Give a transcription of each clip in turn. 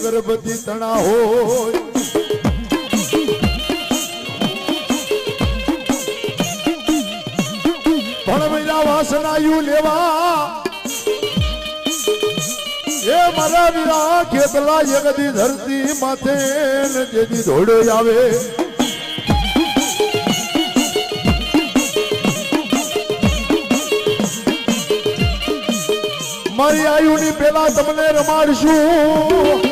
અગરબત્તી તણા હોય પણ મહિના વાસનાયું લેવા એ મારા વીરા ખેતલા જગદી ધરતી માથે ને જેદી ધોડે આવે મારી આયુની પેલા તમને રમાડશું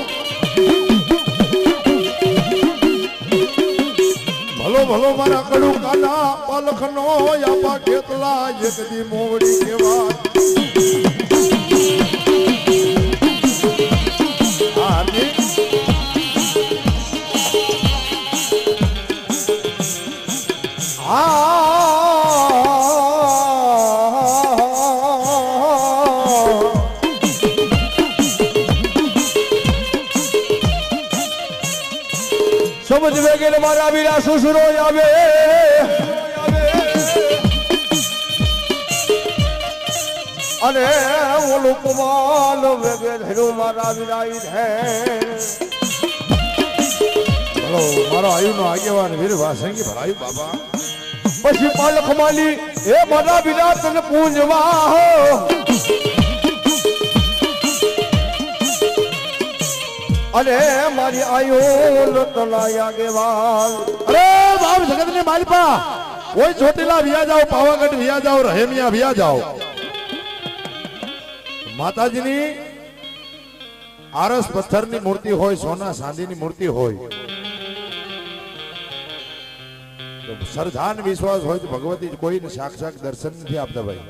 ભલો ભલો મારા કડું કાના પાલખનો યાપા ખેતલા જગદી મોવડી કેવા સમજ વેગે મારા વીરા સુસરો આવે અને ઓલું કમાલ વેગે ધર્યું મારા વીરા હે હલો મારો આયુનો આગેવાન વીર વાસંગી ભરાયું બાબા પછી પાલખ માલી એ મારા વીરા તને પૂંજવા હો અરે મારી આયુ તલાયા ગેવાલ અરે બાપ જગત ની માલિપા કોઈ ચોટીલા વિયા જાઓ પાવાગઢ વિયા જાઓ રહેમિયા વિયા જાઓ માતાજીની આરસ પથ્થરની મૂર્તિ હોય સોના ચાંદીની મૂર્તિ હોય સરજાન વિશ્વાસ હોય તો ભગવતી કોઈને સાક્ષાત દર્શન નથી આપતા ભાઈ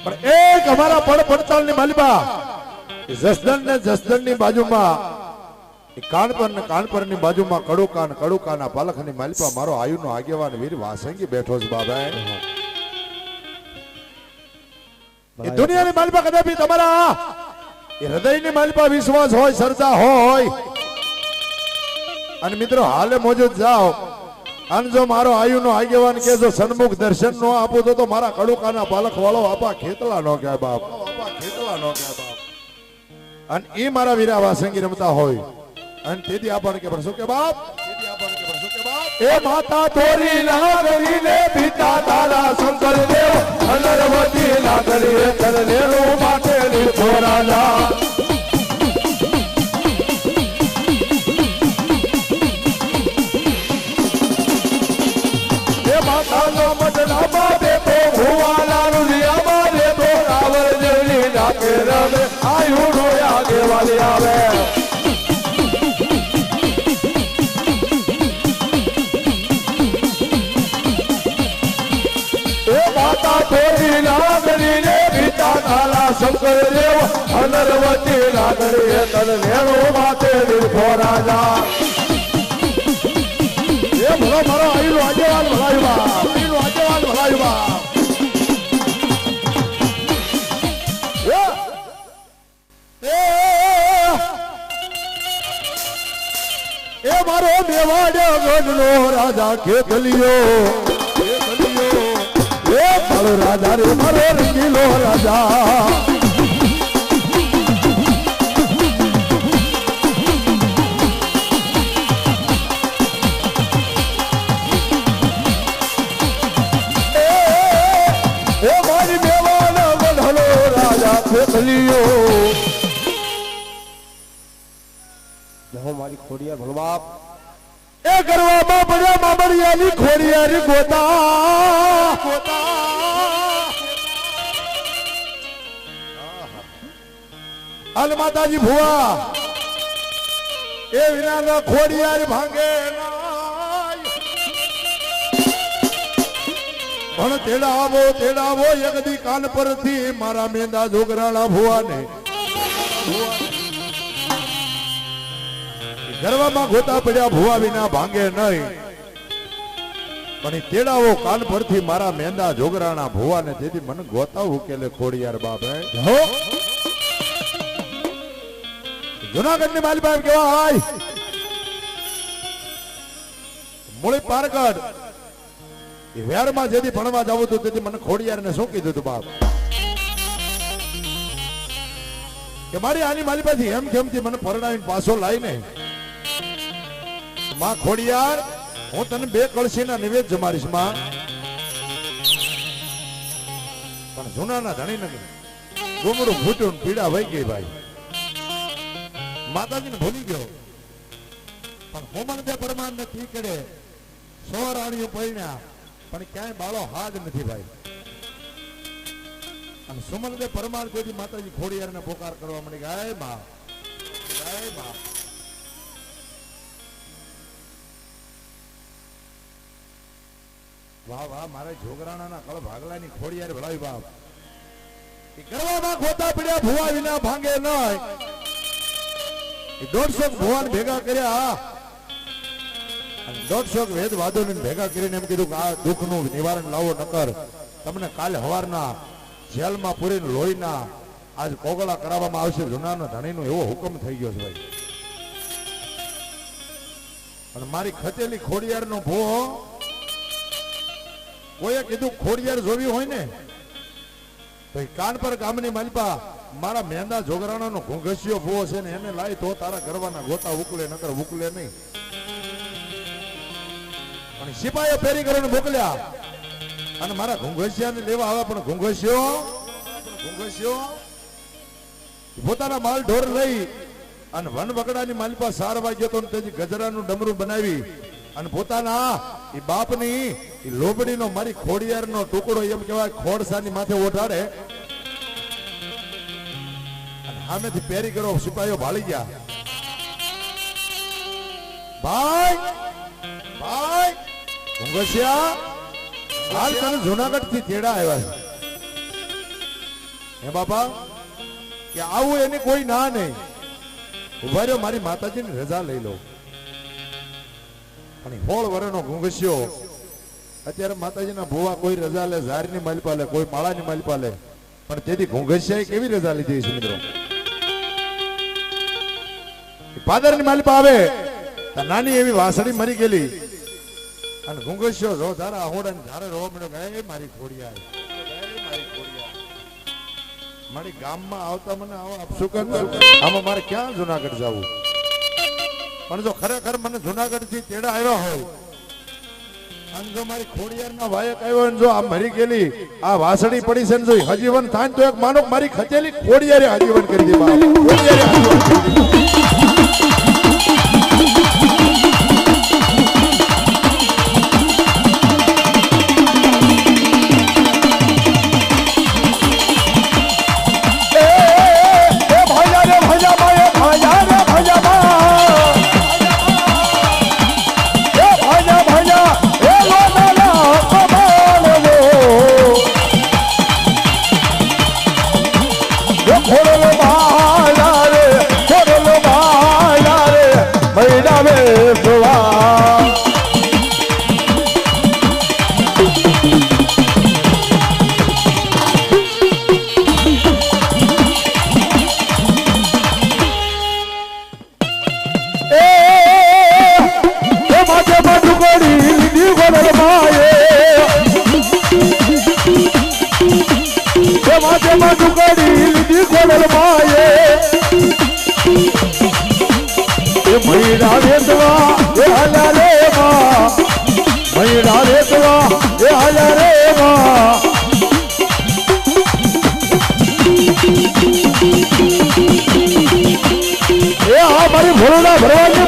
પણ એક અમારા પડ પડતાલ ની માલિપા જસદન ને જસદન ની બાજુમાં કાનપર ની બાજુમાં કડુકાના પાલખની માલિપા મારો આયુનો આગેવાન વીર વાસંગી બેઠો છે બાબા એ દુનિયાની માલિપા કદાપી તમારા એ હૃદયની માલિપા વિશ્વાસ હોય શ્રદ્ધા હોય અને મિત્રો હાલે મોજૂદ જાઓ અને જો મારો આયુનો આગેવાન કે જો સન્મુખ દર્શન નો આપું તો મારા કડુકાના પાલખ વાળો આપા ખેતલા નો કે બાપ અને એ મારા વીરા વાસંગી રમતા હોય અને તેથી આપણને કે શું કે બાપ એ માતા તોરી લાગણી ને પિતા તારા શંકર દેવ અનરવતી લાગણી રે તરલેરો માટે લીધો રાજા એ માતા નો મદના બાબે તો ભુવાલા રુલિયા મારે તો રાવર જેવી નાકે રમે આયુ નો આગેવાલી આવે તોરી લાગણી ને પિતા તારા શંકર દેવ અનરવતી લાગણી તન લેણો માતે લીધો રાજા એ ભલો મારો આયુ આગેવાન ભલાયું એ મારો મેવાડે ગઢનો રાજા ખેતલિયો મારો રાજા રે મારો રંગીલો રાજા એ મારી મેવાડે ગઢનો રાજા ખેતલિયો મારી ખોડિયા ભગવાન એ કરવામાં પડ્યા મામડિયાની ખોડિયારી ગોતા હાલ માતાજી ભુવા એ વિના ખોડિયારી ભાંગે પણ તેડાવો એકદી કાન પરથી મારા મેંદા જોગરાણા ભુવાને ગરવામાં ગોતા પડ્યા ભુવા વિના ભાંગે નહીં પણ તેડાવો કાન પરથી મારા મેંદા જોગરાણા ભુવાને તેથી મને ગોતા ઉકેલે ખોડિયાર બાપે જુનાગઢ ની માલિપા એમ કેવા હાય મૂળી પારગઢ એ વેરમાં જેથી ભણવા જવું હતું તેથી મને ખોડિયાર ને શું કીધું હતું બાપ કે મારી આની મારી પાસે એમ કેમથી મને પરણાવીને પાછો લાવીને માં ખોડિયાર હું તને 2 કળશીના નિવેદ જમાડીશ માં. પણ જૂનાના ધણીને ગોમડું ફૂટ્યું પીડા વહી ગઈ ભાઈ. માતાજીને ભૂલી ગયો પણ હોમણ દે પરમાન નથી કરે 100 રાણીઓ પરણ્યા પણ ક્યાંય બાળો હાજ નથી ભાઈ. અને સુમન દે પરમાર તેથી માતાજી ખોડિયારને પોકાર કરવા માંડી ગાય માં ગાય માં. વાહ વાહ મારા જોગરાણાના કળ ભાગલાની ખોડિયાર ભલાવી બાપ. એ ગરવામાં ગોતા પડ્યા ભુવા વિના ભાંગે નહીં. એ 150 ભુવાન ભેગા કર્યા અને 150 વેદ વાદોને ભેગા કરીને એમ કીધું કે આ દુઃખનું નિવારણ લાવો નકર તમને કાલે હવારના જેલમાં પૂરીને લોહીના આજ કોગળા કરાવવામાં આવશે. જૂનાનો ધણીનો એવો હુકમ થઈ ગયો છે ભાઈ. અને મારી ખતેલી ખોડિયારનો ભૂવો કોઈએ કીધું ખોડિયાર જોવી હોય ને તો કાનપર ગામની માલપા મારા મેંદા જોગરાણાનો ઘોંઘસિયો ભૂવો છે ને એને લાવી તો તારા ગરવાના ગોતા ઉકલે નકર ઉકલે નહીં. પણ સિપાહીઓ ફેરી કરીને મોકલ્યા અને મારા ઘોંઘસિયાને લેવા આવે પણ ઘોંઘસિયો પોતાના માલ ઢોર લઈ અને વન વગડાની માલપા સારવા ગયો તો તેથી ગજરાનું ડમરું બનાવી અને પોતાના એ બાપની એ લોબડીનો મારી ખોડિયારનો ટુકડો એમ કહેવાય ખોડસાની માથે ઓઢાડે અને સામેથી પેરી કરો સિપાહીઓ ભાળી ગયા. ભાઈ ભાઈ ઘોંઘસિયા હાલ તને જુનાગઢ થી તેડા આવ્યા છે હે બાપા કે આવું એની કોઈ ના નહીં. ઉભા રહ્યો મારી માતાજીની રજા લઈ લો. પણ 16 વર્ષનો ઘોંઘસિયો અત્યારે માતાજીના ભુવા કોઈ રજા લે ઝારની માલપા લે કોઈ માળાની માલપા લે પણ તેથી ઘોંઘસિયાએ કેવી રજા લીધી છે મિત્રો. પાદરની માલપા આવે નાની એવી વાસળી મરી ગયેલી અને ઘોંઘસિયો જો ધારા હોડા ને ધારે રોવા મળ્યો કે મારી ખોડિયાર મારી ગામમાં આવતા મને આવો અપશુકન આમાં મારે ક્યાં જુનાગઢ જવું. પણ જો ખરેખર મને જુનાગઢ થી તેડા આવ્યો હોય અને જો મારી ખોડિયારના વાયક આવ્યો ને જો આ મરી ગયેલી આ વાસળી પડી છે ને જો હજીવન થાય તો એક માનો મારી ખતેલી ખોડિયારે હજીવન કરી દે બાપ. ખોડિયારે હજીવન કરી દે.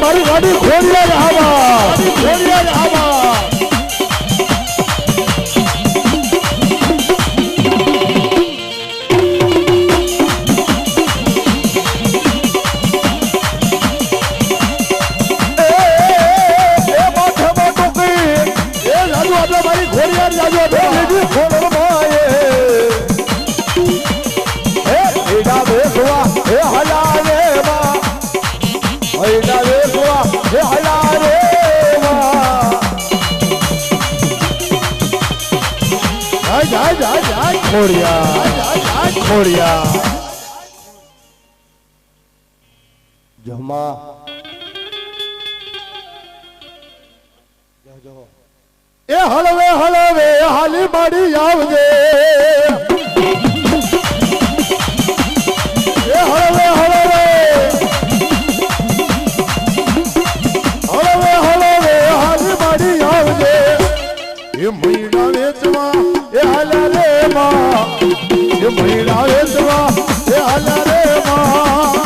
મારી ગાડી ખોડિયાર આવા જમા એ હળવે હળવે હાલી માડી આવજે એ હળવે એ મૈણા વેચવા એ હાલા રે માં એ મૈણા વેચવા એ હાલા રે માં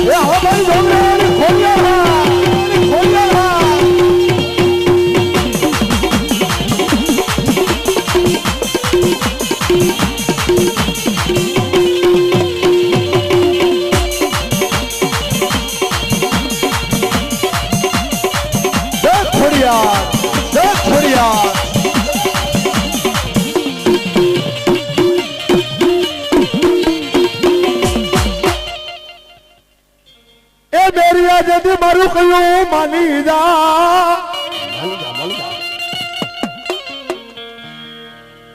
એ હો ભાઈ જોગરાની ખોલ્યા જતી મારું કયું માની જા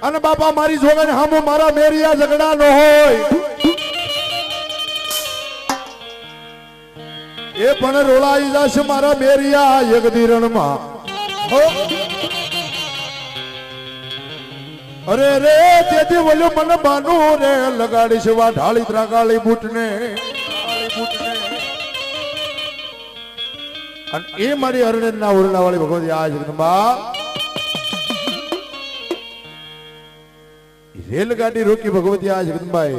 અને બાપા મારી જોગન હામો મારા મેરિયા ઝઘડા નો હોય એ પણ રોલાઈ જશે મારા મેરિયા એક ધીરણમાં અરે રે તેથી બોલ્યો મને બાનું રે લગાડીશ વા ઢાળી ત્રાગાળી બૂટને અને એ મારી અરણેજ ના ઓરડા વાળી ભગવતી આ જગદંબા રેલગાડી રોકી ભગવતી આ જગદંબાએ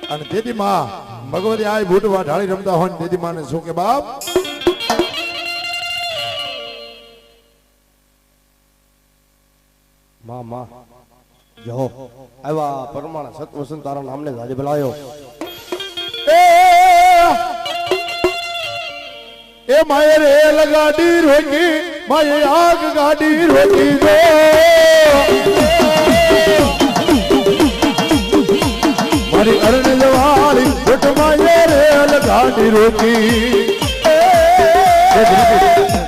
અને તેથી માં ભગવતી આ ભૂટવા ઢાળી રમતા હોય ને તેથી માને શું કે બાપ માં જો આવા પરમાણા સતવસન તારા નામને જાજે બોલાયો એ માય રેલ ગાડી રોકી માય આગ ગાડી રોકી દો મારી અરણેજ વાળી ભૂટ માય રેલ ગાડી રોકી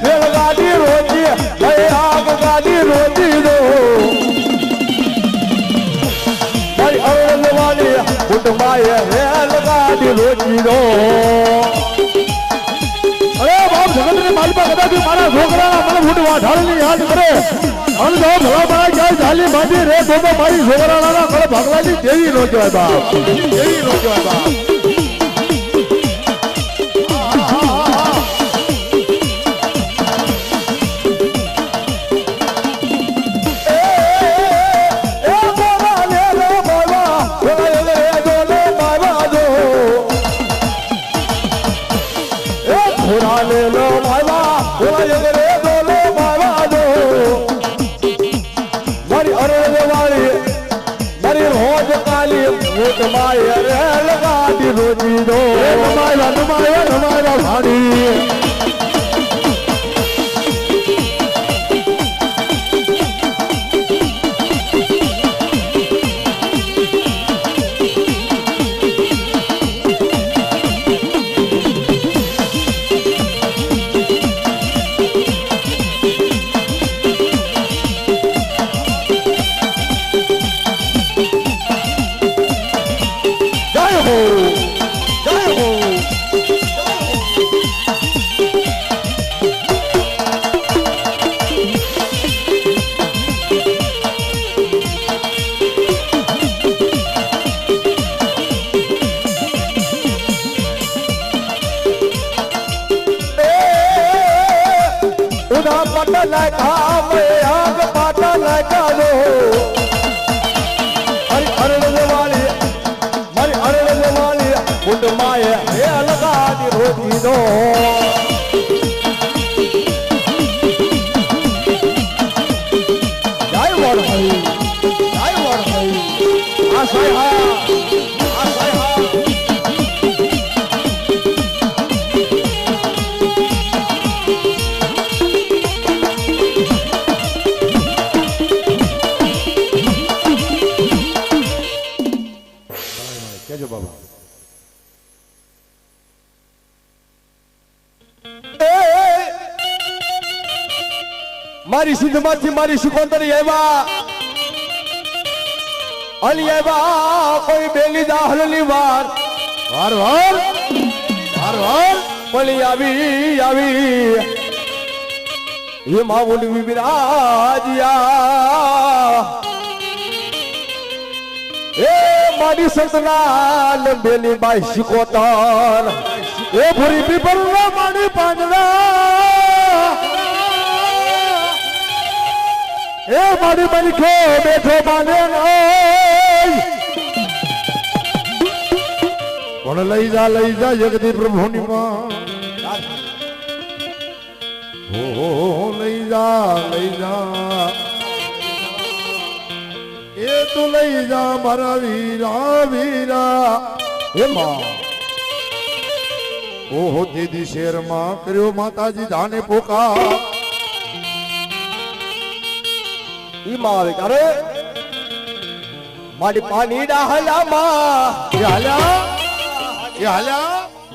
રેલ ગાડી રોકી માય આગ ગાડી રોકી દો મારી અરણેજ વાળી ભૂટ માય રેલ ગાડી રોકી દો જગતની માલપા કદાચ મારા છોકરાના મને ફૂટવા ઢાળની યાદ કરે અને જો ભલા મારા ક્યાંય ચાલી બાંધી રે તો મારી છોકરાના કળ ભાગવાની દેવી નો કહેવાય બાપ દેવી નો કહેવાય બાપ મારી સિદ્ધમાંથી મારી સુકોતરી આવ્યા અલી આવ્યા કોઈ બેલી દાહલની વાર વાર વાર વાર વાર પલી આવી એ માવુલી બિરાજ્યા એ મારી સંતના બેલી બાઈ સિકોતર એ ભૂરી પીપળના મારી પાંદડા મારી મલખે બેઠો માને નહીં પણ લઈ જા જગદી પ્રભુની માં હો લઈ જા એ તું લઈ જા મારા વીરા હે માં ઓહો દીદી શેરમાં કર્યો માતાજી ધાને પોકાર ઈ માં આવે તારે મારી પાણી ડાહલામાં એ હાલ્યા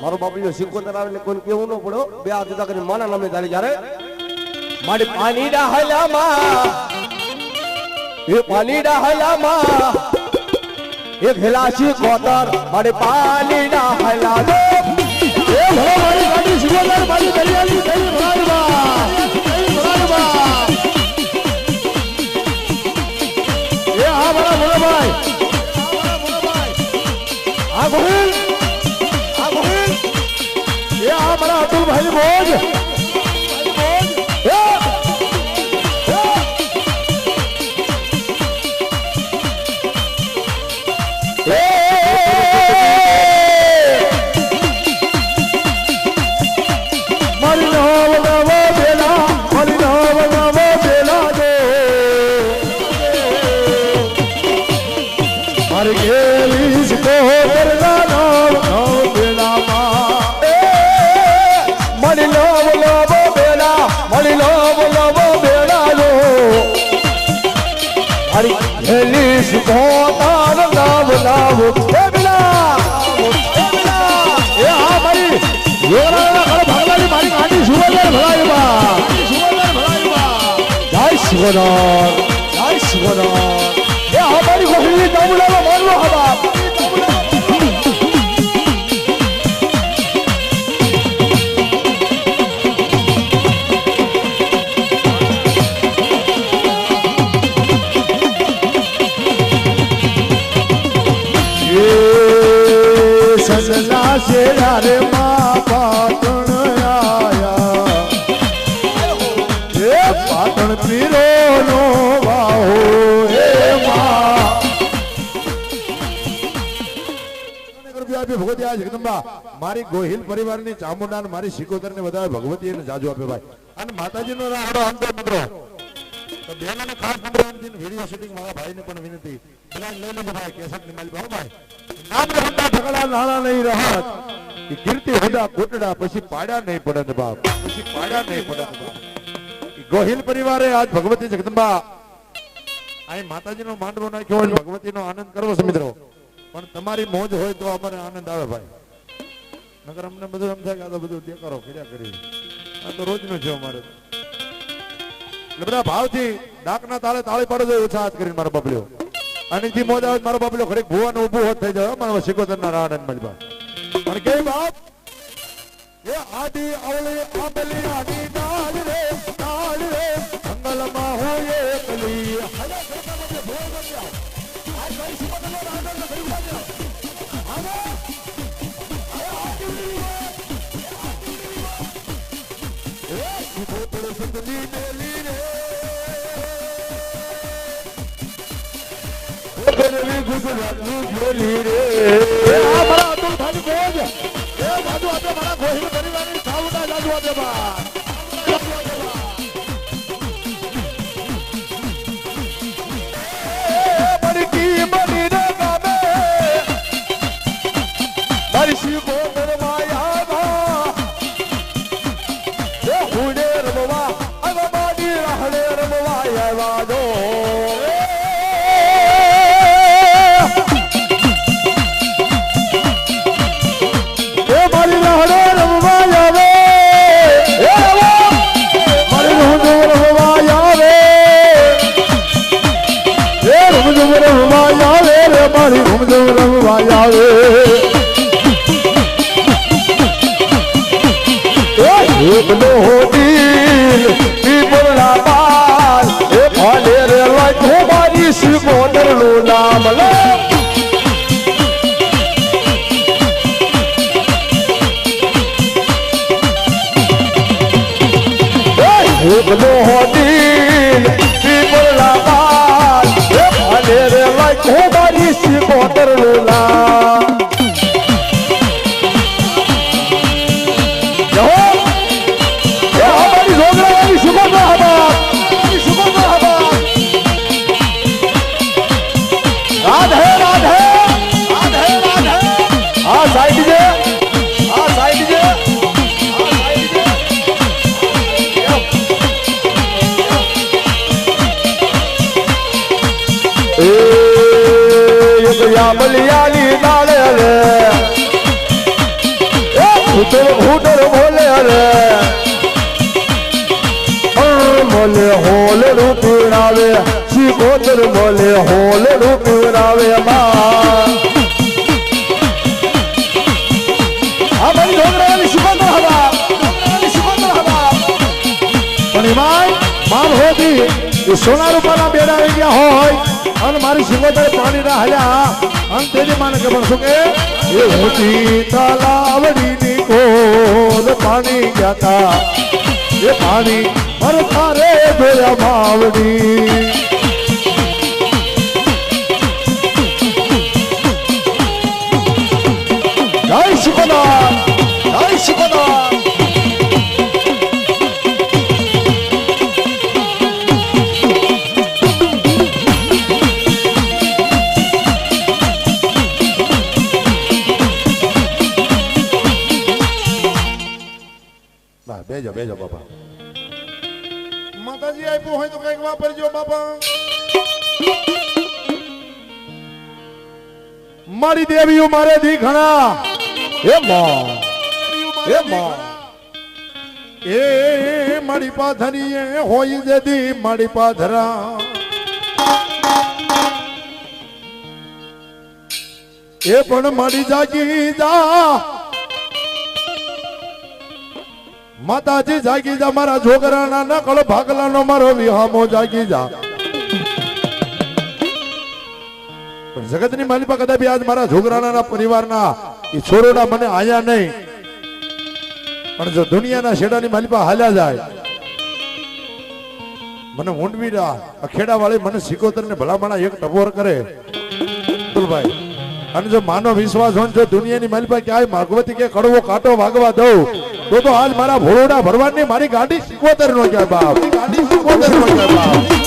મારો બાપડીનો સિક્કો તરાવીને કોઈ કેવું ન પડ્યો બે હાથ જુદા કરીને માના નામે તારી જ્યારે મારી પાણી ડાહલામાં એ પાણી ડાહલામાં એક હેલાસી કોતર મારી પાણી ડાહલા એ ભલો મારી ગાડી સિકોતર મારી દરિયાની થઈ ભરાડવા એ આ મારા મોરાભાઈ આ ગોહિલ એ આ મારા અતુલભાઈ મોજ हमारी गोहिली दामुला मानलो हवा સસલા શેરા માં પાટણ આયા એ પાટણ પીરો નો વાહો હે ભગવતી આ જગદંબા મારી ગોહિલ પરિવારની ચામુંડા ને મારી સિકોતર ને બધા ભગવતી એને જાજુ આપે ભાઈ અને માતાજી નો રાડો અંતર મિત્રો તો બેનને ખાસ નંબરથી વિડિયો શૂટિંગ મારા ભાઈને પણ વિનંતી પેલા લઈ લેજો ભાઈ કેસેટ ની માલ ભાઈ નામ રમતા ઠકડા નાણા નહીં રહત કે કીર્તિ હોદા કોટડા પછી પાડ્યા નહીં પડે બાપ પછી પાડ્યા નહીં પડે બાપ ગોહિલ પરિવારે આજ ભગવતી જગદંબા આ માતાજીનો માંડવો નાખ્યો હોય ભગવતીનો આનંદ કરવો છે મિત્રો પણ તમારી મોજ હોય તો અમારે આનંદ આવે ભાઈ નગર અમને બધું એમ થાય કે આ તો બધું દેખાડો કર્યા કરી આ તો રોજનું છે અમારે એટલે બધા ભાવથી ડાકના તાળે તાળી પાડો જોઈએ ઉત્સાહ કરીને મારો બબલ્યો આનીથી મોજ આવે મારો બબલ્યો ખરેખર ભુવાનો ઊભું હોત થઈ જાય મારા સિકોતરના આનંદ મળવા પણ કે બાપ એ આડી અવળી આંબલી આડી ડાળ રે મંગલમાં હોય એકલી હલા સરકાર મને ભોળ બન્યા આ કઈ સિકોતરનો આનંદ કરી બન્યા આવો સિકોતર સંદલી મેલી રે ગરવી ગુજરાતની જોલી રે આ મારા અતુલભાઈ બોજ એ જાદુ આપે મારા ગોહિલ પરિવારની સાઉના જાદુ આપે બા બડકી બની રે ગામે મારી સિકોતર માયા એ હુડે રમવા અગ બાડી રહડે રમવા આવા દો મારી ઘૂમજો રમવા આવે એકલો હોતી પીપળના પાલ એ ફાલે રે લાગ્યો મારી સિકોતર નું નામ લે એકલો હોતી પીપળના પાલ હો મારી સિકોતર લોલા જો એ અમારી જોગરાની સિકોતર હવા સિકોતર હવા રાધે રાધે રાધે રાધે આ સાઈડ જે આ સાઈડ જે બલિયાની નાળે રે ભૂતર બોલે રે બોલે હોલ રૂપીણાવે સિકોતર બોલે હોલ રૂપીણાવે માં આ ભાઈ ઢોકરાની સિકોતર હવા પણ એમાં માર હોતી એ સોના રૂપાના બેડા આવી ગયા હોય અને મારી સિંગોતર પાણી ના હાલ્યા અને તેની માને ખબર શું કે એ હોતી તલાવડીની કોલ પાણી ગયા તા એ પાણી મરતા રે જોયા માવડી જય સિકોતર જય સિકોતર બેજો બેજો બાપા માતાજી આપ્યું હોય તો કઈક વાપરજો બાપા મારી દેવીઓ મારે દી ઘણા એ માં એ માં એ મારી પાથરી હોય જેદી મારી પાથરા એ પણ મારી જાગી જા માતાજી જાગી જા મારા છોકરાના નકળ ભાગલાનો મારો વિહામો જાગી જા પણ જગતની માલિપા કદાપી આજ મારા છોકરાના પરિવારના એ છોરોડા મને આયા નહીં પણ જો દુનિયાના શેડાની માલિપા હાલ્યા જાય મને ઊંડવીડા અખેડા વાળી મને સિકોતર ને ભલામણા એક ટપોર કરે ભાઈ અને જો માનો વિશ્વાસ હોય જો દુનિયાની માલિપા ક્યાંય ભાગવતી કે કડવો કાંટો વાગવા દઉં તો આજ મારા ભોળોડા ભરવાની મારી ગાડી સિકોતર નો ક્યાં બાપ ગાડી સિકોતર નો ક્યાં બાપ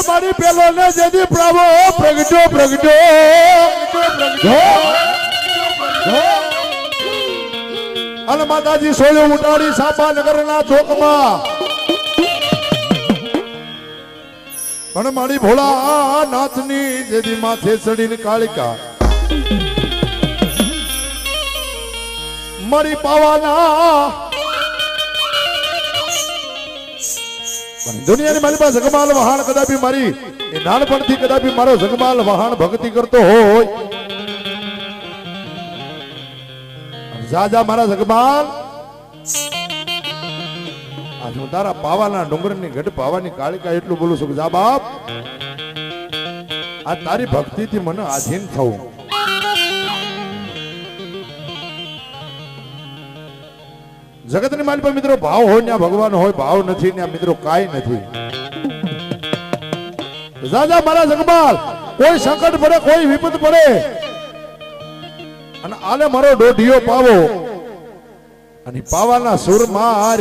મારી પેલો ને જેદી પ્રભુ પ્રગટો પ્રગટો અને માતાજી સોળે ઉટાડી સાપા નગરના ચોકમાં પણ મારી ભોળા નાથની જેદી માથે ચડીને કાળિકા મારી પાવાના દુનિયાની મારી પાસે જગમાલ વહાણ કદાપી મારી એ નાનપણથી કદાપી મારો જગમાલ વહાણ ભક્તિ કરતો હોય જા જા મારા જગમાલ આજ હું તારા પાવાના ડુંગરની ગઢ પાવાની કાળિકા એટલું બોલું છું જા બાપ આ તારી ભક્તિથી મને આધીન થવું જગતની માલ પર મિત્રો ભાવ હોય ને ભગવાન હોય ભાવ નથી ને મિત્રો કાઈ નથી દાદા મારા જગમાલ કોઈ સંકટ પડે કોઈ વિપત પડે અને આલે મારો દોઢિયો પાવો અને પાવાના સુર માર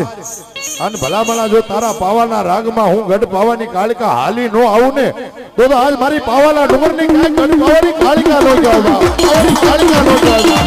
અને ભલામણા જો તારા પાવાના રાગમાં હું ગઢ પાવાની કાળિકા હાલી નો આવું ને તો આજ મારી પાવાના ડુંગરની કાંઈ ગઢ પાવાની કાળિકા નો જાવવા પાવાની કાળિકા નો જાવવા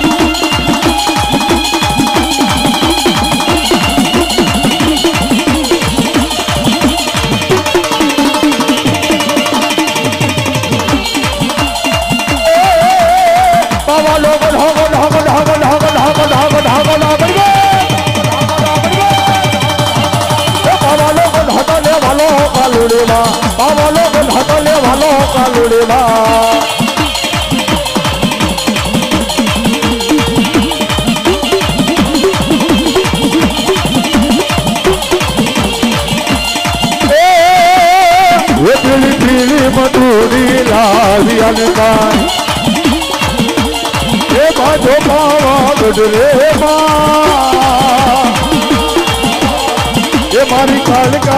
मारी कालिका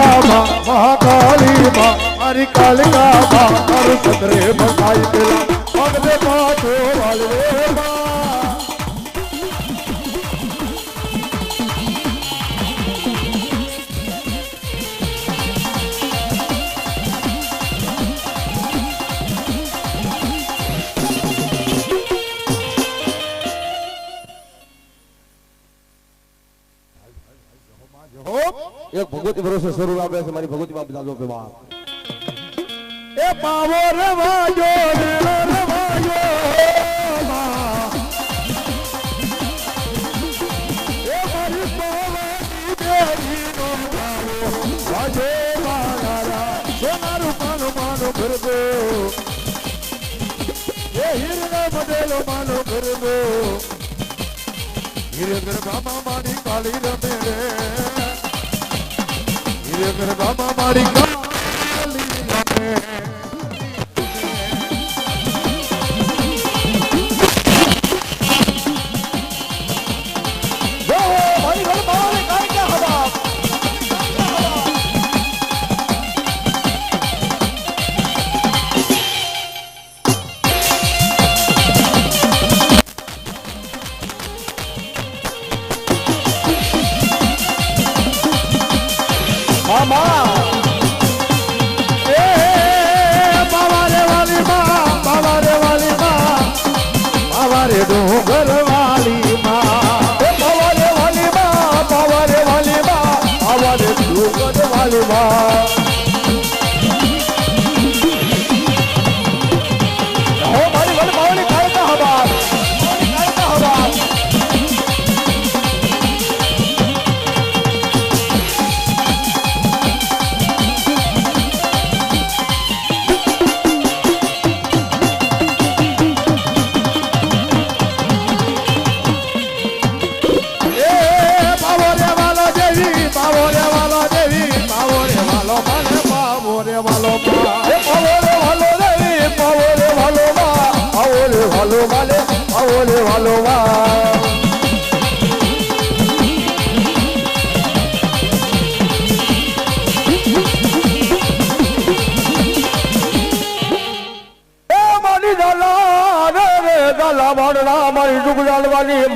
महाकाली मारी कालिका मारू सदरे बसाई दिला अगले पाछो वाले एक भगवती भरोसे स्वरूप आपे से मारी भगवती बाप दादो पे बाप ए पावो रे वाजो रे वाजो ए मारी पावनी देवी नो वाजो वाला सोनारू मानो मानो करदो ए हिरने बदलो मानो करदो हिरगर बाबा मारी काली रमे रे हिरगर बाबा मारी काली रमे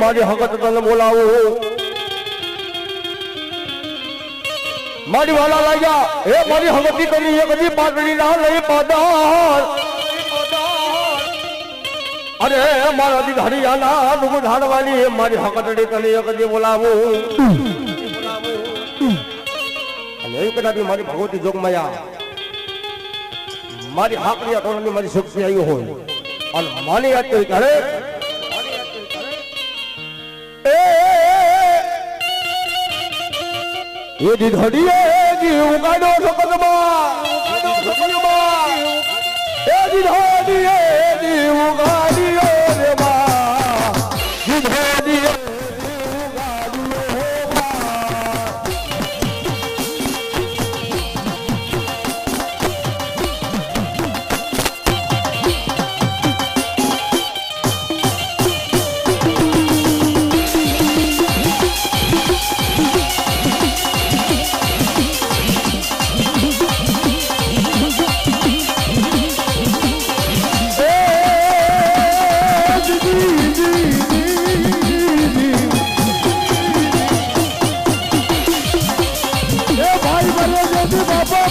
मारी हकत तन बोलावो मारी वाला लाया ए मारी हकती तनी ये कदी पाटड़ी ना नहीं पादार अरे मारा दी हरियाणा नुगु धाड़ वाली मारी हकतड़ी तनी ये कदी बोलावो अने कदा भी मारी भगवती जोगमाया मारी हाकड़ी अटोनी मारी सुख से आई हो और मानी आते करे ये दिधड़िए जी उगाडो सकदमा ए दिधड़िए जी उगाडियो रे बा दिधड़िए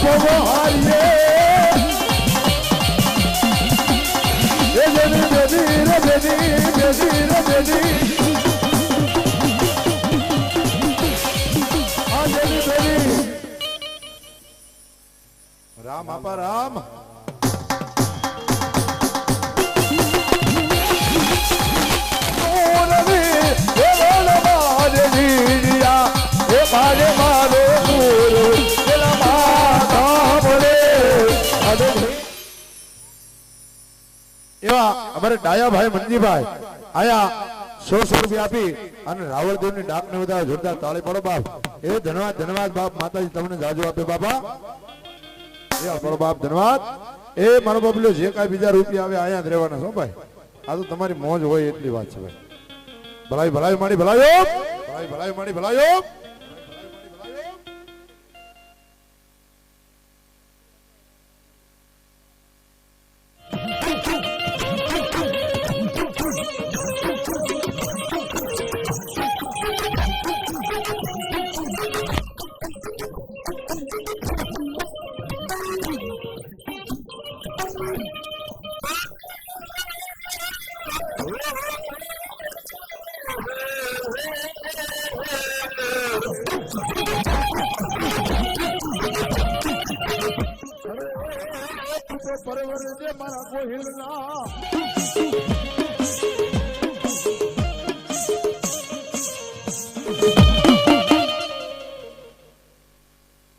ભવો હારીએ બેદી બેદી રે બેદી બેદી રે બેદી આ બેદી બેદી રામ આપા રામ એવા અમારે ડાયાભાઈ મંજીભાઈ આયા 100 રૂપિયા આપી અને રાવળદેવ ની ડાક ને બધા જોરદાર તાળી પડો બાપ એ ધન્યવાદ ધન્યવાદ બાપ માતાજી તમને જાજુ આપે બાપા એ આપણો બાપ ધન્યવાદ એ મારો બાપલો જે કાંઈ બીજા રૂપિયા આવે આયા જ રહેવાના છો ભાઈ આ તો તમારી મોજ હોય એટલી વાત છે ભાઈ ભલાઈ ભલાઈ માડી ભલાયો ભલાઈ ભલાઈ માડી ભલાયો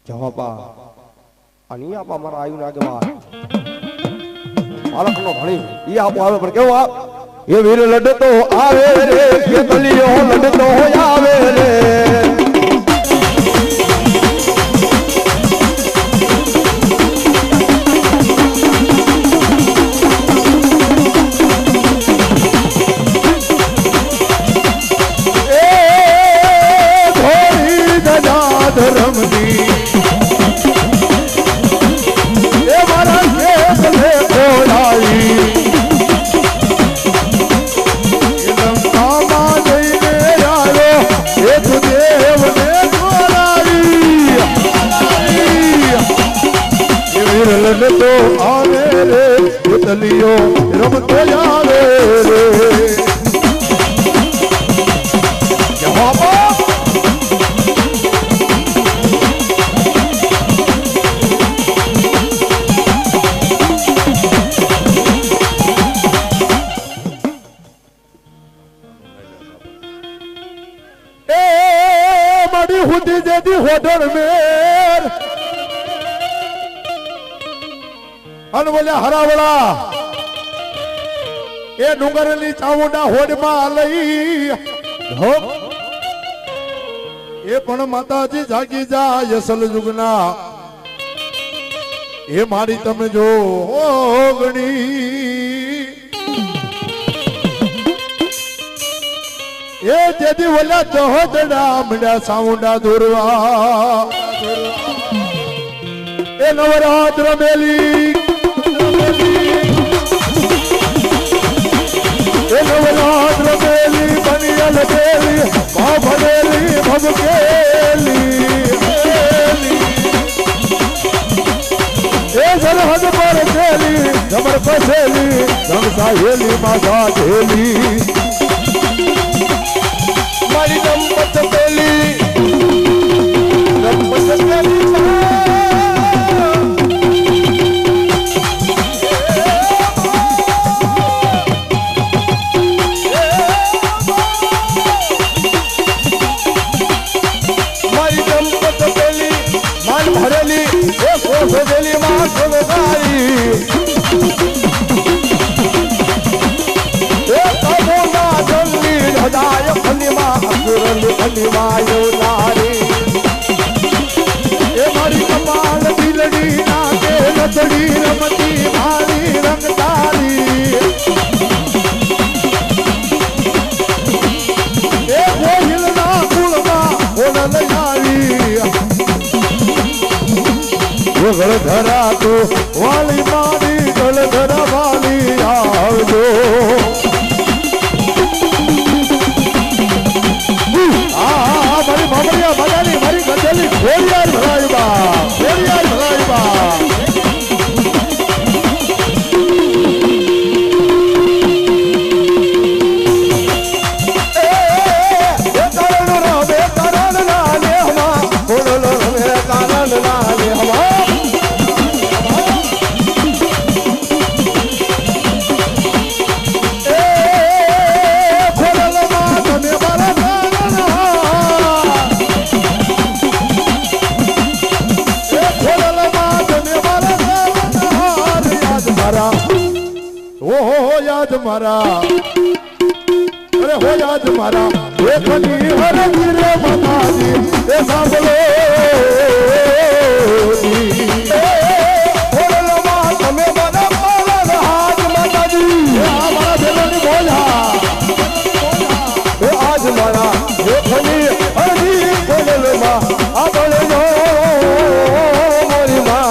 જવાબા અને આપા મારા આયુ ના આગેવાન બાળકનો ભણી ઈ આપો આવે પણ કેવો આપ એ વીર લડતો આવે રે કે બલિયો લડતો આવે રે લડતો આવે રે ઉતલિયો રમતો આવે રે જવાબા એ મારી હુદી જેદી હોડર મેર અને બોલ્યા હરાવડા એ ડુંગરની ચામુંડા હોડમાં લઈ એ પણ માતાજી જાગી જાય અસલ જુગના એ મારી તમે જો ગણી એ જેથી બોલ્યા ચહોદડા મંડ્યા ચામુંડા દોરવા એ નવરાત્ર મેલી નવરાત્ર બેલી બનિયલ બેલી ભભરેલી ભભકેલી એ સરહદ પર ખેલી જમર પસેલી ધમસાયેલી માધા ઢેલી મારી દંપત બેલી દંપત બેલી ભરેલી માં સવગારી એ કબોના જલ્લી હદાય ફલીમાં અસુરલી ફલીમાં યોનારી એ મારી કપાલ બિલડી નાકે લતડી રમતી મારી રંગતારી એ ગોહિલના કુળમાં ઓન લઈ આવી ગળ ધરા તો વાલી મારી ગળ ધરા વાલી આવજો મારી મામડિયા મજાની મારી ગજેલી ઘોડિયાર ભલાઈ બા ઘોડિયાર ભલાઈ બા મારા અરે હોય આજ મારા એકની હરજી રે માતાજી એ સાંભળો તમે મારા પાલન હાથ માતાજી આ મારા ભેલાની બોલા આજ મારા એકની હરજી બોલમાં આ બોલજો મારી માં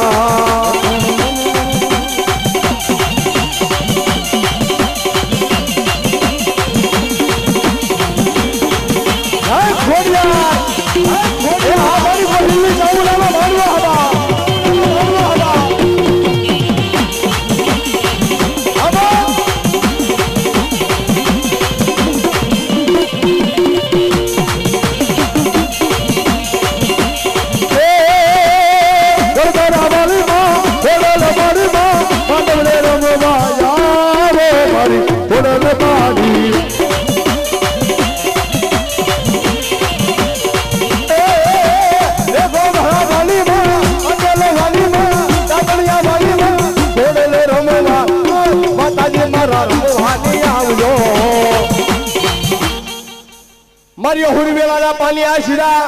મારી હુરવેલાના પાણી આશીરા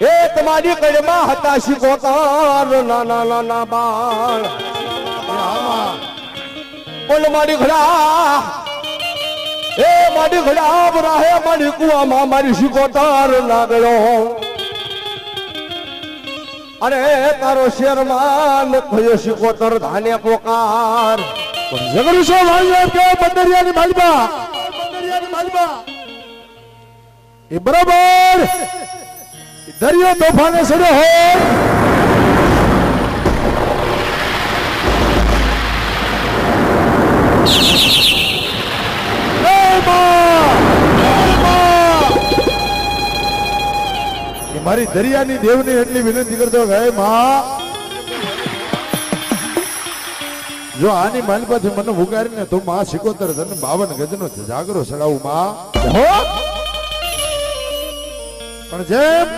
એ તમારી કડમાં હતા શીખોતાર નાના નાના બાળ બોલ મારી ઘડા એ મારી ઘડા બરાહે મારી કુવામાં મારી શીખોતાર લાગયો અરે તારો શેરમાં થયો શીખોતર ધાને પોકાર ઝઘડું છો વાળ્યો કે બંદરિયાની માલબા એ બરાબર દરિયો તોફાને સડ્યો હોય મારી દરિયાની દેવની એટલી વિનંતી કરતો હે માં જો આની માલપાથી મને ઉગારીને તો માં સિકોતર ધન 52 ગજનો જાગરો સડાવું માં પણ જેમ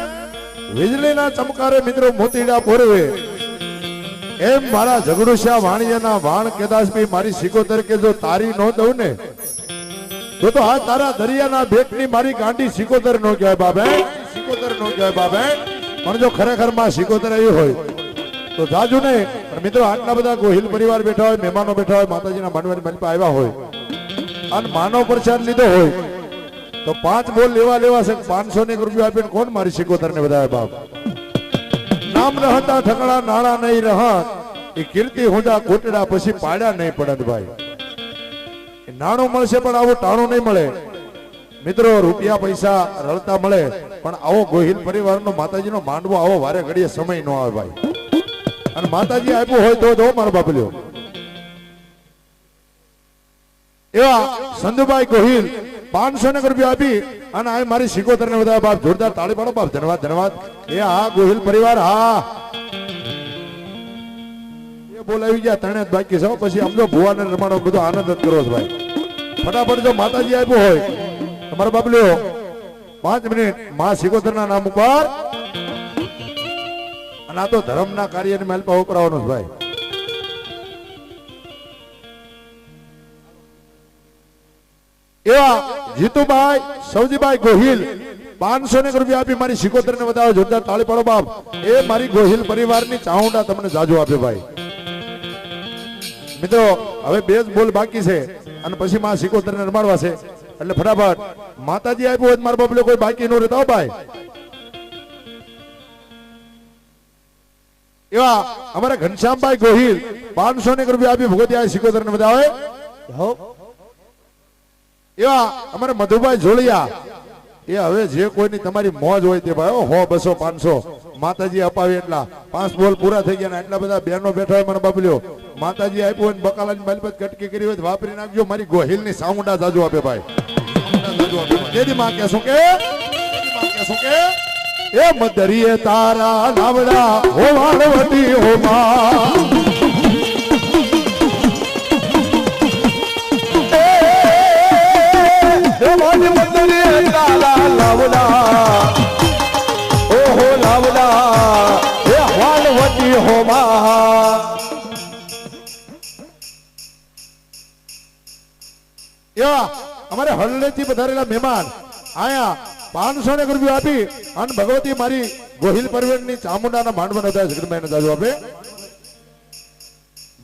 વીજળીના ચમકારે મિત્રો મોતીડા પોરવે એમ મારા ઝઘડુશા વાણિયાના વાણ કેદાસભાઈ મારી સિકોતર કે જો તારી નો દઉં ને તો આ તારા દરિયાના બેટની મારી ગાંડી સિકોતર નો કહેવાય બાબે સિકોતર નો કહેવાય બાબે પણ જો ખરેખર માં સિકોતર આવી હોય તો જાજુ નહીં પણ મિત્રો આટલા બધા ગોહિલ પરિવાર બેઠા હોય મહેમાનો બેઠા હોય માતાજીના માંડવાની મલપા આવ્યા હોય અને માનવ પ્રસાદ લીધો હોય તો 5 બોલ લેવા છે 500 રૂપિયા આપીને કોણ મારી સિકોતર ને વધારે બાપ નામ રહતા ઠકડા નાણા નહીં રહત એ કીર્તિ હુંડા કોટડા પછી પાડ્યા નહીં પડત ભાઈ નાણું મળશે પણ આવું ટાણું નહીં મળે મિત્રો રૂપિયા પૈસા રળતા મળે પણ આવો ગોહિલ પરિવારનો માતાજીનો માંડવો આવો વારે ઘડીએ સમય ન આવે ભાઈ અને માતાજી આપ્યું હોય તો મારો બાપલ્યો એવા સંધુભાઈ ગોહિલ 500 રૂપિયા આપી અને આ મારી સિકોતર ને બધા બાપ જોરદાર તાળી પાડો બાપ ધન્યવાદ ધન્યવાદ એ હા ગોહિલ પરિવાર હા એ બોલાવી ગયા તણે જ બાકી છે પછી આમ જો ભુવાને રમાડો બધો આનંદ જ કરો છો ભાઈ ફટાફટ જો માતાજી આપ્યું હોય તમારો બાપલ્યો 5 મિનિટ માં સિકોતર ના નામ ઉપર અને આ તો ધર્મના કાર્યની માલપા વપરાવાનો ભાઈ એવા જીતુભાઈ સૌજીભાઈ ગોહિલ 500 રૂપિયા આપી મારી સિકોતર ને વધાવો જોરદાર તાળી પાડો બાપ એ મારી ગોહિલ પરિવારની ચાઉંડા તમને જાજો આપે ભાઈ મિત્રો હવે 2 જ બોલ બાકી છે અને પછી માં સિકોતર ને રમાડવા છે એટલે ફટાફટ માતાજી આપ્યું હોય મારા બાપલે કોઈ બાકી ન રહેતા ભાઈ એવા અમારા ઘનશ્યામભાઈ ગોહિલ 500 રૂપિયા આપી ભગવતી સિકોતર ને વધાવે એવા અમારે મધુભાઈ જોડિયા એ હવે જે કોઈની તમારી મોજ હોય તે ભાઈ 100 200 500 માતાજી અપાવી એટલા 5 બોલ પૂરા થઈ ગયા ને એટલા બધા બહેનો બેઠા હોય મને બાપલ્યો માતાજી આપ્યું હોય બકાલાની માલપત કટકી કરી હોય વાપરી નાખજો મારી ગોહિલ ની સાઉન્ડા જાજુ આપે ભાઈ જેદી માં કહેશું કે એ મદરીએ તારા લાવડા હો વાળવતી હો માં મારી મદરીએ તારા લાવડા ઓહો લાવડા એ વાળવતી હો માં અમારે હળલેથી પધારેલા મહેમાન આયા 500 રૂપિયા આપી અને ભગવતી મારી ગોહિલ પરિવારની ચામુંડાના માંડવાના હતા જગદંબાઈને જાજુ આપે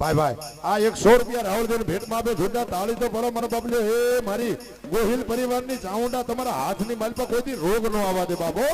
ભાઈ ભાઈ આ 100 રૂપિયા રાવળદેવને ભેટમાં આપે જોરદાર તાળી તો પડો મારો બાપલ્યો હે મારી ગોહિલ પરિવારની ચામુંડા તમારા હાથની માલપા કોઈથી રોગ ન આવવા દે બાબો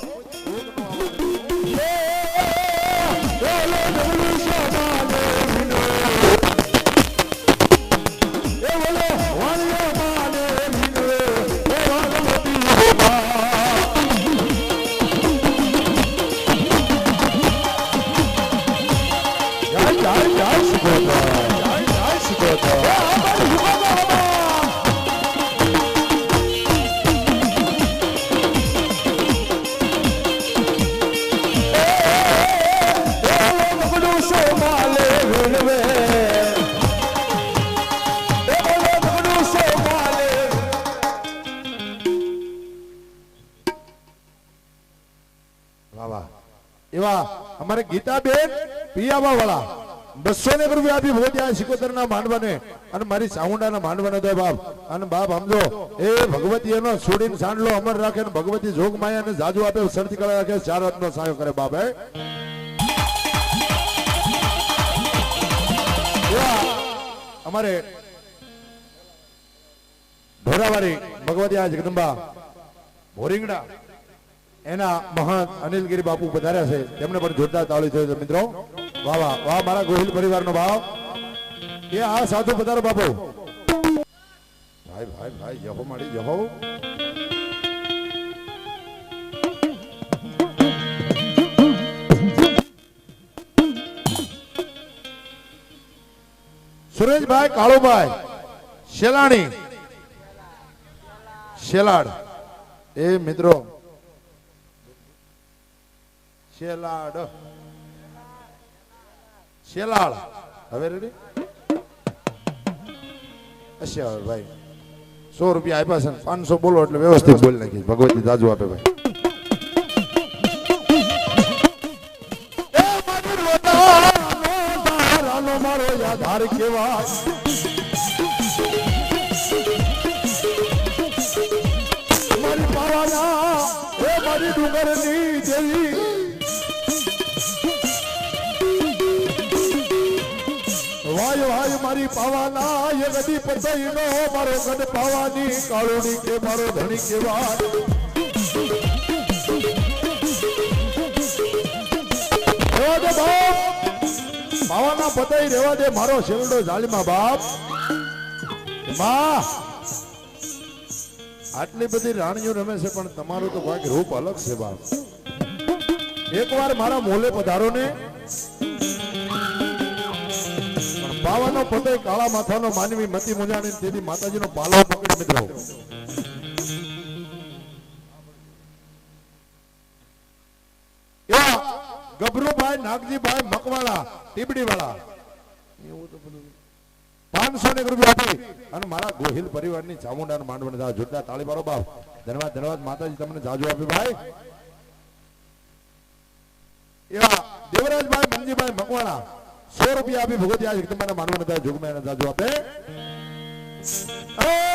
એવા અમારે ગીતાબેન પિયાવા વાળા 200 રૂપિયા આપી ભોજ્યા સિકોતરના માંડવાને અને મારી ચામુંડાના માંડવાને દે બાપ અને બાપ સમજો એ ભગવતી એનો છોડીને સાંડલો અમર રાખે ને ભગવતી જોગ માયા ને જાજુ આપે સરતી કળા રાખે ચાર હાથનો સહાય કરે બાપ હે અમારે ઢોરાવાળી ભગવતી આ જગદંબા ભોરિંગડા એના મહાન અનિલગીરી બાપુ પધાર્યા છે તેમને પણ જોરદાર તાળી છે મિત્રો વાહ વાહ વાહ મારા ગોહિલ પરિવારનો ભાવ એ આ સાધુ પધારો બાપુ ભાઈ ભાઈ ભાઈ જહો માડી જહો સુરેશભાઈ કાળુભાઈ શેલાણી શેલાડ એ મિત્રો શેલાડ શેલાળ હવે રેડી અચ્છા ભાઈ 100 રૂપિયા આપ્યા છે 500 બોલો એટલે વ્યવસ્થિત બોલી નાખીશ ભગવતી જાજુ આપે ભાઈ મારો યાધાર કેવા મારી પાવાના એ મારી ડુંગરની દેવી વાય વાય મારી પાવાના એ ગદી પતઈનો મારો ગઢ પાવાની કાળુની કે મારો ધણી કેવા પાવાના પતઈ રહેવા દે મારો શેરડો જાલીમાં બાપ માં આટલી બધી રાણીઓ રમે છે પણ તમારું તો ભાગ રૂપ અલગ છે બાપ એકવાર મારા મોલે પધારો ને પાવાનો પતઈ કાળા માથાનો માનવી મતી મુજાણી તેથી માતાજીનો પાલો પકડી મિત્રો ગભરુભાઈ નાગજીભાઈ મકવાળા ટીબડી વાળા 500 રૂપિયા આપી અને મારા ગોહિલ પરિવારની ચામુંડાના માંડવાને જોરદાર તાળી પાડો બાપ ધન્યવાદ ધન્યવાદ માતાજી તમને જાજુ આપી ભાઈ એવા દેવરાજભાઈ મંજીભાઈ મકવાળા 100 રૂપિયા આપી ભગવતી આ જગદંબાના માંડવાને જોગમાયાને જાજુ આપે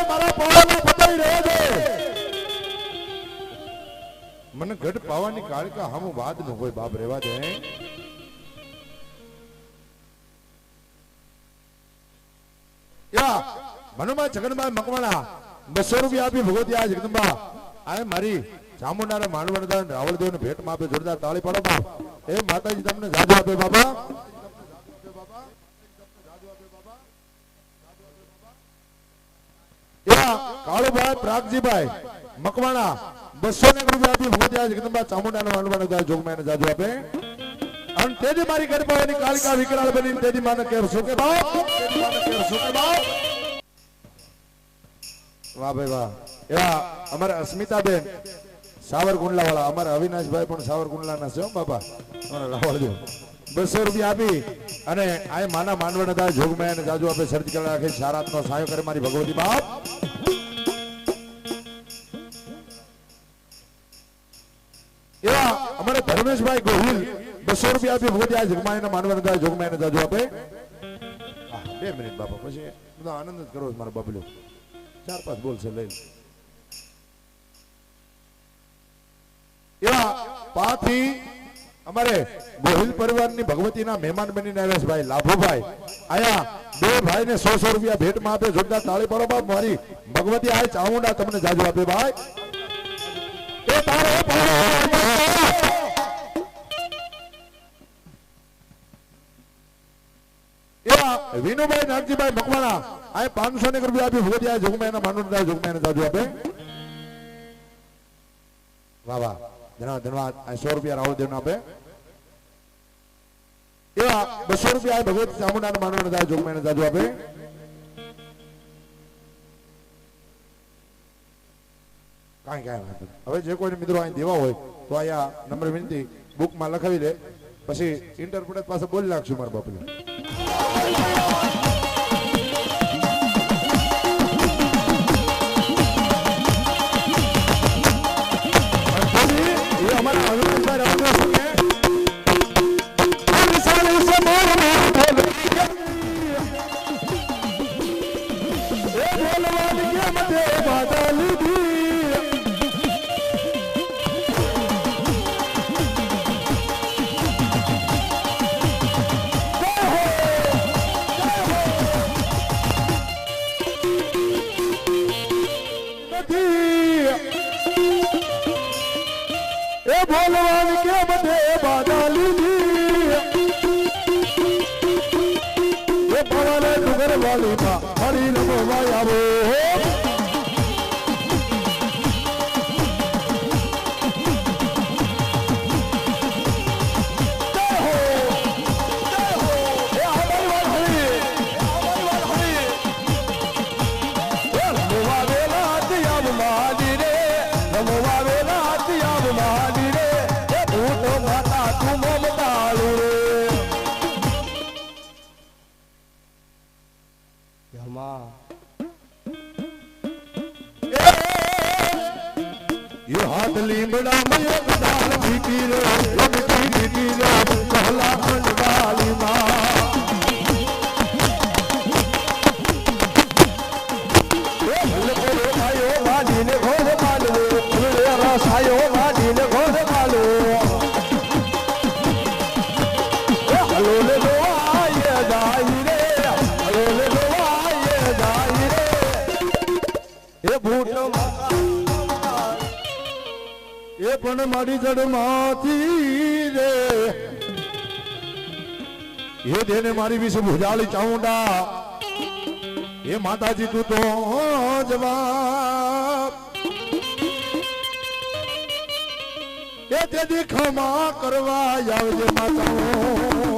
મારા પાવાનો પતઈ રહ્યો છે મને ગઢ પાવાની કાળકા હમ વાદ ન હોય બાપ રેવા દે યા મનુમા જગન્નાથ મકવાણા 200 રૂપિયા આપી ભગવતી આ જગદંબા આ મારી ચામુંડાના માંડવાના રાવળદેવને ભેટમાં આપે જોરદાર તાળી પાડો બાપ એ માતાજી તમને જાદુ આપે બાબા યા કાળુભાઈ પ્રાગજીભાઈ મકવાણા 200 રૂપિયા આપી ભગવતી આ જગદંબા ચામુંડાના માંડવાના જોગમાયાને જાદુ આપે અને તેજી મારી ગરબાની કાલિકા વિકરાળ બની તેજી માને કેરસો કે બાપ તેજી માને કેરસો કે બાપ વાહ ભાઈ વાહ એવા અમારા અસ્મિતાબેન સાવરકુંડલા વાળા અમારા અવિનાશભાઈ પણ સાવરકુંડલાના છે બાપા અમારા લાવડજો 200 રૂપિયા આપી અને આ માના માંડવાના જોગમાયાને જાજુ આપે સરજી કલા રાખે શારાતનો સહાય કરે મારી ભગવતી બાપ એવા અમારે ધર્મેશભાઈ ગોહિલ 200 રૂપિયા આપી ભગવતી આ જગમાયાના માંડવાના જોગમાયાને જાજુ આપે 2 મિનિટ બાપા પછી બધો આનંદ જ કરો મારા બાબલો 4-5 બોલશે લઈ લે. એવા પાથી અમારે ગોહિલ પરિવારની ભગવતીના મહેમાન બનીને આવ્યા છે ભાઈ લાભુભાઈ. આયા બે ભાઈને 100 રૂપિયા ભેટમાં આપે. જોરદાર તાળી પાડો બાપ. મારી ભગવતી આ ચામુંડા તમને જાજુ આપે ભાઈ. એ તારો એવા વિનુભાઈ નાગજીભાઈ મકવાણા આ 500 રૂપિયા આપી. ભગવતી આ જોગમાયના માનવતા જોગમાયને જાજુ આપે. વાહ વાહ ધન્યવાદ. આ 100 રૂપિયા રાહુલ દેવને આપે. એવા 200 રૂપિયા ભગવતી ચામુંડાના માનવતા જોગમાયને જાજુ આપે. કાંઈ હવે જે કોઈને મિત્રો અહીં દેવા હોય તો અહીંયા નંબર વિનંતી બુકમાં લખાવી લે. પછી ઇન્ટરપ્રેટ પાસે બોલી નાખશું મારા બાપને. એ અમારા અનુસાર ભગવાન કે બધે બાધા લીધી. એ ભવાને ડુંગર વાલીમાં હરી રમવા આવો. हाथ लीमड़ा में दाल भीटी रे भीटी रे कहला खंडाली मां. आयो वाली ने घोर मालो रस आयो वाली ने घोर मालो. हलो ले लो आये दाई रे हलो ले लो आये दाई रे. ये भूत એ પણ મારી જડમાંથી રે એ દેને મારી વિશે ભુજાળી ચાઉંડા. એ માતાજી તું તો જવાબ એ તેથી ખમા કરવા આવજે માતા.